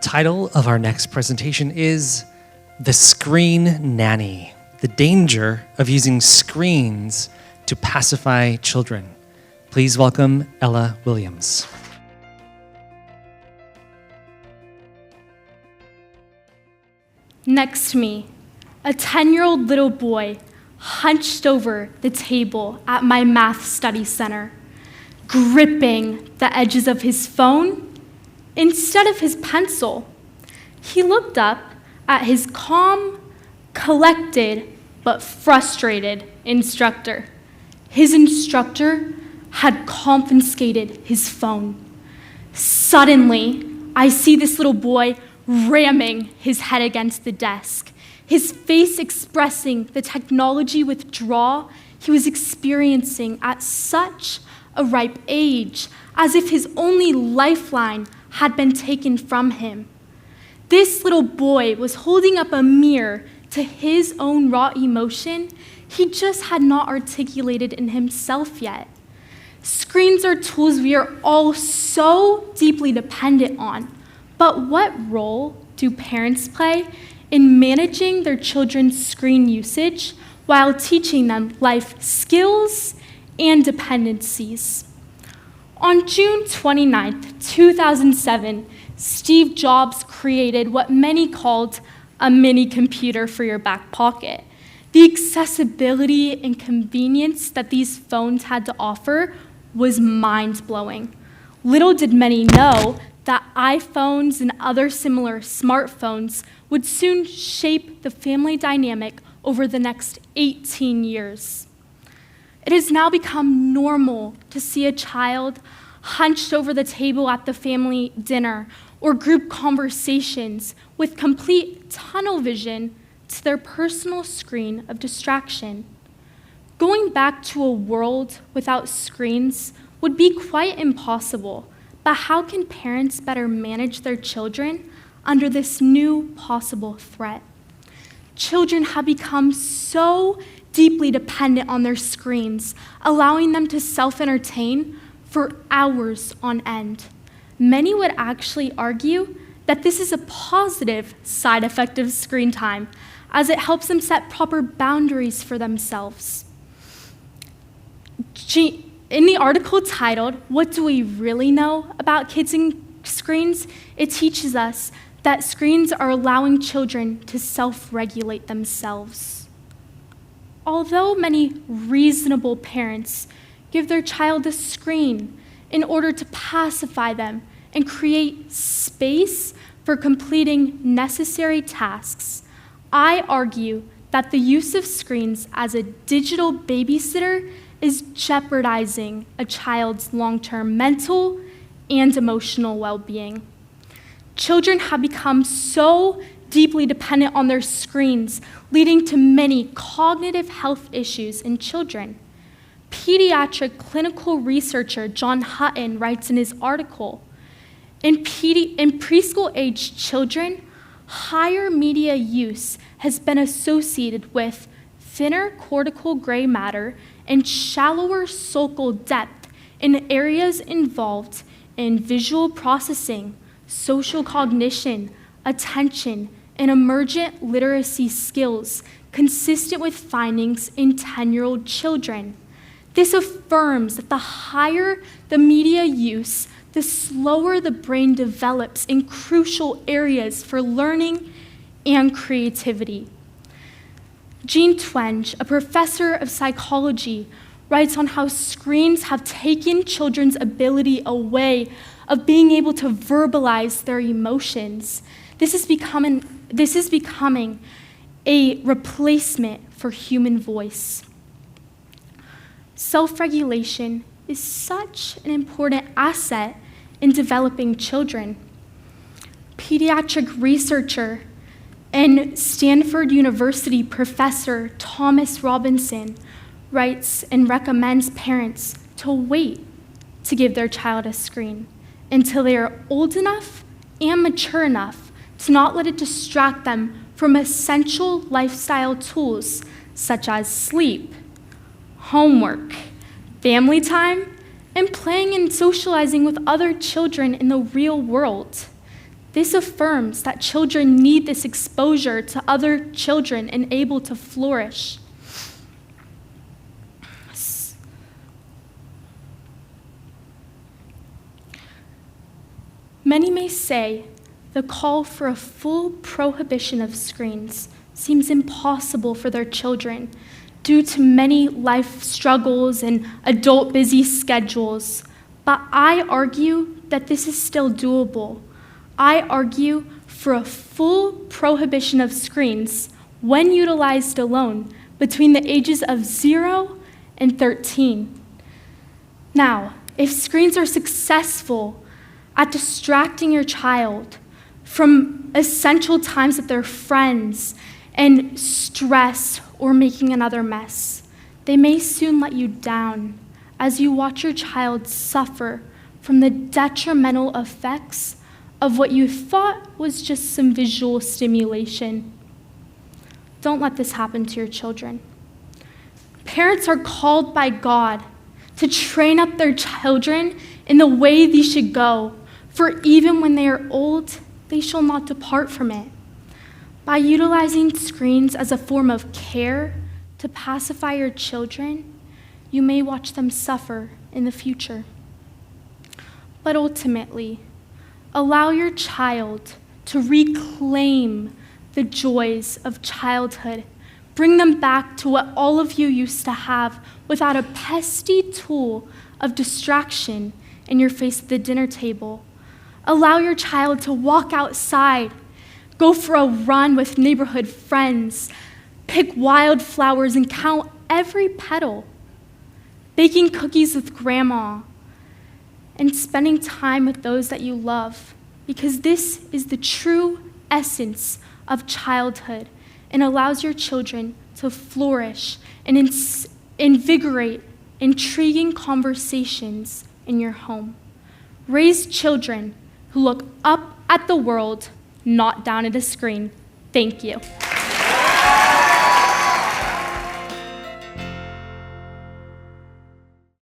title of our next presentation is The Screen Nanny, the danger of using screens to pacify children. Please welcome Ella Williams. Next to me, a 10-year-old little boy hunched over the table at my math study center, gripping the edges of his phone instead of his pencil. He looked up at his calm, collected, but frustrated instructor. His instructor had confiscated his phone. Suddenly, I see this little boy ramming his head against the desk, his face expressing the technology withdrawal he was experiencing at such a ripe age, as if his only lifeline had been taken from him. This little boy was holding up a mirror to his own raw emotion he just had not articulated in himself yet. Screens are tools we are all so deeply dependent on, but what role do parents play in managing their children's screen usage while teaching them life skills and dependencies? On June 29th, 2007, Steve Jobs created what many called a mini computer for your back pocket. The accessibility and convenience that these phones had to offer was mind-blowing. Little did many know that iPhones and other similar smartphones would soon shape the family dynamic over the next 18 years. It has now become normal to see a child hunched over the table at the family dinner or group conversations with complete tunnel vision to their personal screen of distraction. Going back to a world without screens would be quite impossible, but how can parents better manage their children under this new possible threat? Children have become so deeply dependent on their screens, allowing them to self-entertain for hours on end. Many would actually argue that this is a positive side effect of screen time, as it helps them set proper boundaries for themselves. In the article titled, "What Do We Really Know About Kids and Screens?" it teaches us that screens are allowing children to self-regulate themselves. Although many reasonable parents give their child a screen in order to pacify them and create space for completing necessary tasks, I argue that the use of screens as a digital babysitter is jeopardizing a child's long-term mental and emotional well-being. Children have become so deeply dependent on their screens, leading to many cognitive health issues in children. Pediatric clinical researcher John Hutton writes in his article, in preschool-aged children, higher media use has been associated with thinner cortical gray matter and shallower sulcal depth in areas involved in visual processing, social cognition, attention, and emergent literacy skills consistent with findings in 10-year-old children. This affirms that the higher the media use, the slower the brain develops in crucial areas for learning and creativity. Jean Twenge, a professor of psychology, writes on how screens have taken children's ability away of being able to verbalize their emotions. This is becoming a replacement for human voice. Self-regulation is such an important asset in developing children. Pediatric researcher and Stanford University professor Thomas Robinson writes and recommends parents to wait to give their child a screen until they are old enough and mature enough to not let it distract them from essential lifestyle tools such as sleep, homework, family time, and playing and socializing with other children in the real world. This affirms that children need this exposure to other children and able to flourish. Many may say the call for a full prohibition of screens seems impossible for their children due to many life struggles and adult busy schedules. But I argue that this is still doable. I argue for a full prohibition of screens when utilized alone between the ages of 0 and 13. Now, if screens are successful at distracting your child from essential times with their friends and stress or making another mess, they may soon let you down as you watch your child suffer from the detrimental effects of what you thought was just some visual stimulation. Don't let this happen to your children. Parents are called by God to train up their children in the way they should go, for even when they are old, they shall not depart from it. By utilizing screens as a form of care to pacify your children, you may watch them suffer in the future. But ultimately, allow your child to reclaim the joys of childhood. Bring them back to what all of you used to have without a pesky tool of distraction in your face at the dinner table. Allow your child to walk outside, go for a run with neighborhood friends, pick wildflowers and count every petal, baking cookies with grandma, and spending time with those that you love, because this is the true essence of childhood and allows your children to flourish and invigorate intriguing conversations in your home. Raise children who look up at the world, not down at a screen. Thank you.